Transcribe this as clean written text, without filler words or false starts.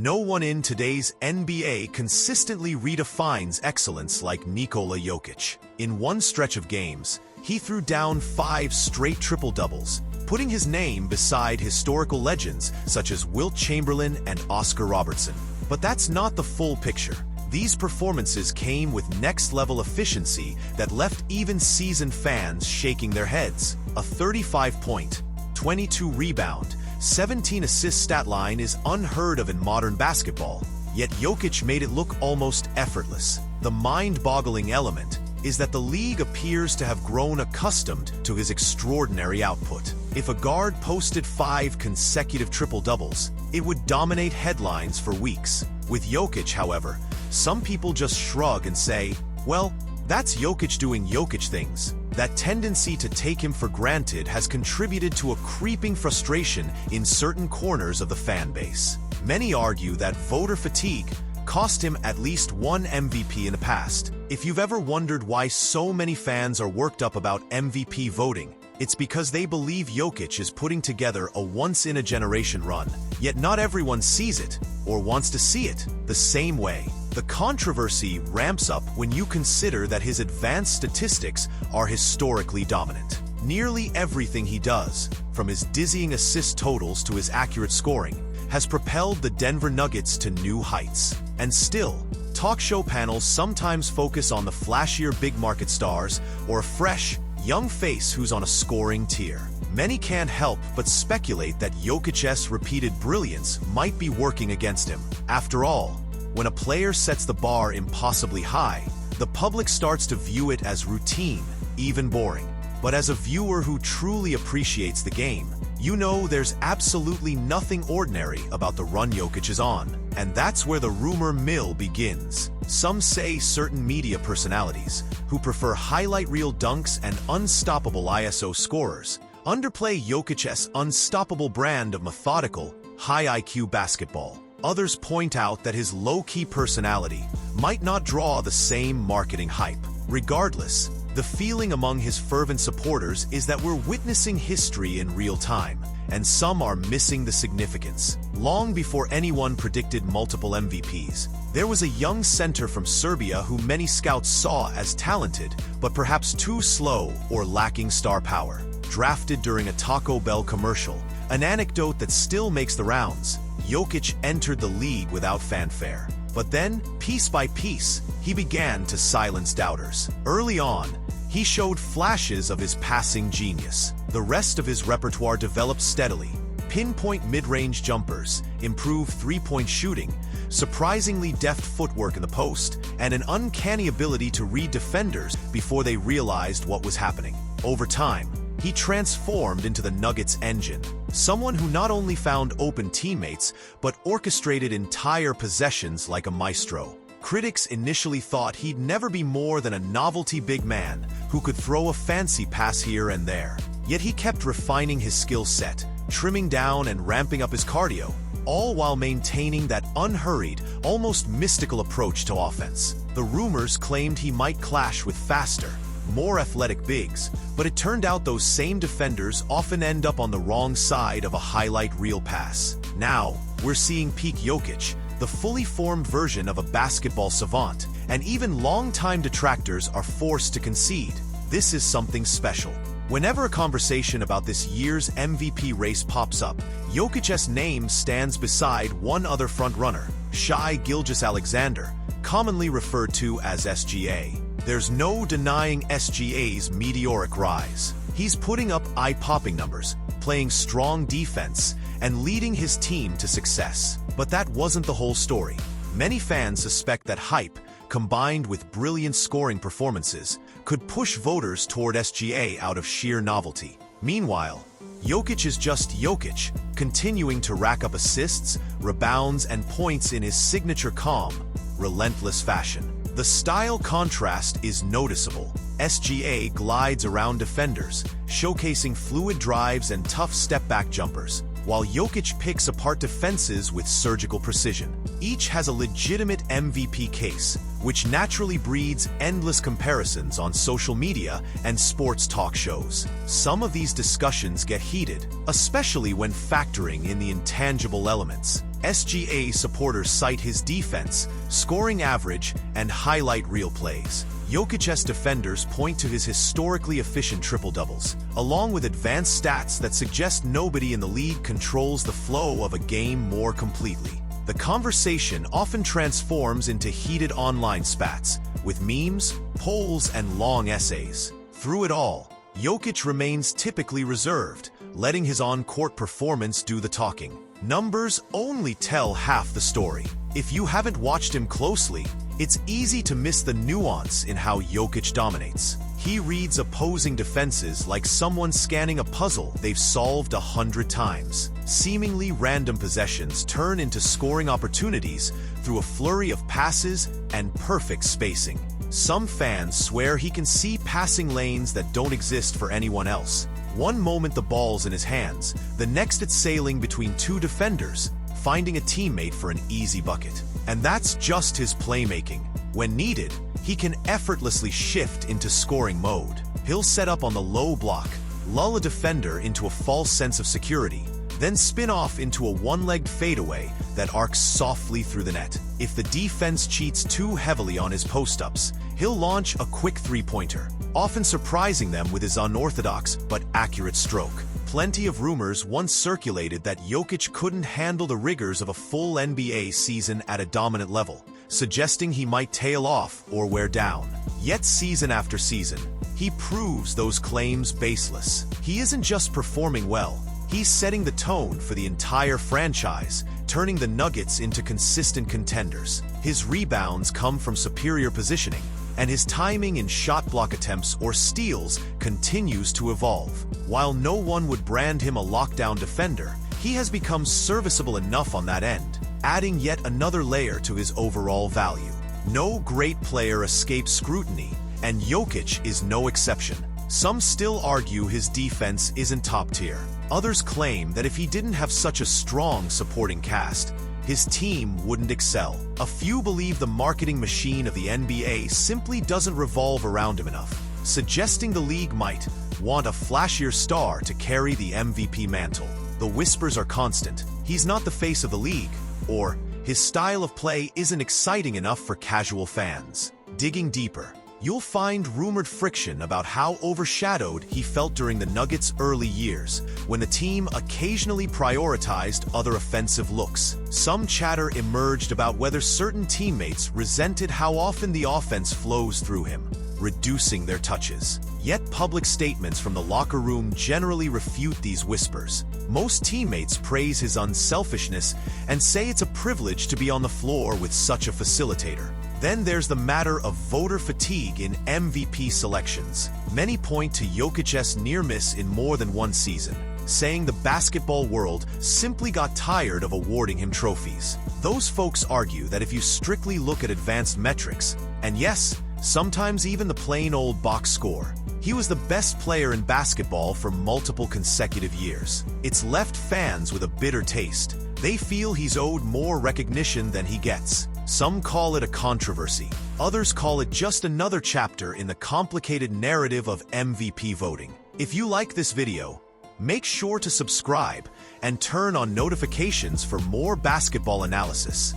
No one in today's NBA consistently redefines excellence like Nikola Jokić. In one stretch of games, he threw down 5 straight triple-doubles, putting his name beside historical legends such as Wilt Chamberlain and Oscar Robertson. But that's not the full picture. These performances came with next-level efficiency that left even seasoned fans shaking their heads. A 35-point, 22-rebound, 17-assist stat line is unheard of in modern basketball, yet Jokić made it look almost effortless. The mind-boggling element is that the league appears to have grown accustomed to his extraordinary output. If a guard posted 5 consecutive triple-doubles, it would dominate headlines for weeks. With Jokić, however, some people just shrug and say, well, that's Jokić doing Jokić things. That tendency to take him for granted has contributed to a creeping frustration in certain corners of the fan base. Many argue that voter fatigue cost him at least one MVP in the past. If you've ever wondered why so many fans are worked up about MVP voting, it's because they believe Jokić is putting together a once-in-a-generation run, yet not everyone sees it, or wants to see it, the same way. The controversy ramps up when you consider that his advanced statistics are historically dominant. Nearly everything he does, from his dizzying assist totals to his accurate scoring, has propelled the Denver Nuggets to new heights. And still, talk show panels sometimes focus on the flashier big-market stars or a fresh, young face who's on a scoring tier. Many can't help but speculate that Jokic's repeated brilliance might be working against him. After all, when a player sets the bar impossibly high, the public starts to view it as routine, even boring. But as a viewer who truly appreciates the game, you know there's absolutely nothing ordinary about the run Jokić is on. And that's where the rumor mill begins. Some say certain media personalities, who prefer highlight reel dunks and unstoppable ISO scorers, underplay Jokic's unstoppable brand of methodical, high IQ basketball. Others point out that his low-key personality might not draw the same marketing hype. Regardless, the feeling among his fervent supporters is that we're witnessing history in real time, and some are missing the significance. Long before anyone predicted multiple MVPs, there was a young center from Serbia who many scouts saw as talented, but perhaps too slow or lacking star power. Drafted during a Taco Bell commercial, an anecdote that still makes the rounds, Jokić entered the league without fanfare. But then, piece by piece, he began to silence doubters. Early on, he showed flashes of his passing genius. The rest of his repertoire developed steadily. Pinpoint mid-range jumpers, improved three-point shooting, surprisingly deft footwork in the post, and an uncanny ability to read defenders before they realized what was happening. Over time, he transformed into the Nuggets' engine, someone who not only found open teammates, but orchestrated entire possessions like a maestro. Critics initially thought he'd never be more than a novelty big man who could throw a fancy pass here and there. Yet he kept refining his skill set, trimming down and ramping up his cardio, all while maintaining that unhurried, almost mystical approach to offense. The rumors claimed he might clash with faster, more athletic bigs, but it turned out those same defenders often end up on the wrong side of a highlight reel pass. Now, we're seeing peak Jokić, the fully formed version of a basketball savant, and even longtime detractors are forced to concede. This is something special. Whenever a conversation about this year's MVP race pops up, Jokic's name stands beside one other frontrunner, Shai Gilgeous-Alexander, commonly referred to as SGA. There's no denying SGA's meteoric rise. He's putting up eye-popping numbers, playing strong defense, and leading his team to success. But that wasn't the whole story. Many fans suspect that hype, combined with brilliant scoring performances, could push voters toward SGA out of sheer novelty. Meanwhile, Jokić is just Jokić, continuing to rack up assists, rebounds, and points in his signature calm, relentless fashion. The style contrast is noticeable. SGA glides around defenders, showcasing fluid drives and tough step-back jumpers, while Jokić picks apart defenses with surgical precision. Each has a legitimate MVP case, which naturally breeds endless comparisons on social media and sports talk shows. Some of these discussions get heated, especially when factoring in the intangible elements. SGA supporters cite his defense, scoring average, and highlight reel plays. Jokic's defenders point to his historically efficient triple-doubles, along with advanced stats that suggest nobody in the league controls the flow of a game more completely. The conversation often transforms into heated online spats, with memes, polls, and long essays. Through it all, Jokić remains typically reserved, letting his on-court performance do the talking. Numbers only tell half the story. If you haven't watched him closely, it's easy to miss the nuance in how Jokić dominates. He reads opposing defenses like someone scanning a puzzle they've solved 100 times. Seemingly random possessions turn into scoring opportunities through a flurry of passes and perfect spacing. Some fans swear he can see passing lanes that don't exist for anyone else. One moment the ball's in his hands, the next it's sailing between two defenders, finding a teammate for an easy bucket. And that's just his playmaking. When needed, he can effortlessly shift into scoring mode. He'll set up on the low block, lull a defender into a false sense of security, then spin off into a one-legged fadeaway that arcs softly through the net. If the defense cheats too heavily on his post-ups, he'll launch a quick three-pointer, often surprising them with his unorthodox but accurate stroke. Plenty of rumors once circulated that Jokić couldn't handle the rigors of a full NBA season at a dominant level, suggesting he might tail off or wear down. Yet season after season, he proves those claims baseless. He isn't just performing well, he's setting the tone for the entire franchise, turning the Nuggets into consistent contenders. His rebounds come from superior positioning, and his timing in shot block attempts or steals continues to evolve. While no one would brand him a lockdown defender, he has become serviceable enough on that end, adding yet another layer to his overall value. No great player escapes scrutiny, and Jokić is no exception. Some still argue his defense isn't top tier. Others claim that if he didn't have such a strong supporting cast, his team wouldn't excel. A few believe the marketing machine of the NBA simply doesn't revolve around him enough, suggesting the league might want a flashier star to carry the MVP mantle. The whispers are constant. He's not the face of the league, or his style of play isn't exciting enough for casual fans. Digging deeper, you'll find rumored friction about how overshadowed he felt during the Nuggets' early years, when the team occasionally prioritized other offensive looks. Some chatter emerged about whether certain teammates resented how often the offense flows through him, reducing their touches. Yet public statements from the locker room generally refute these whispers. Most teammates praise his unselfishness and say it's a privilege to be on the floor with such a facilitator. Then there's the matter of voter fatigue in MVP selections. Many point to Jokic's near miss in more than one season, saying the basketball world simply got tired of awarding him trophies. Those folks argue that if you strictly look at advanced metrics, and yes, sometimes even the plain old box score, he was the best player in basketball for multiple consecutive years. It's left fans with a bitter taste. They feel he's owed more recognition than he gets. Some call it a controversy. Others call it just another chapter in the complicated narrative of MVP voting. If you like this video, make sure to subscribe and turn on notifications for more basketball analysis.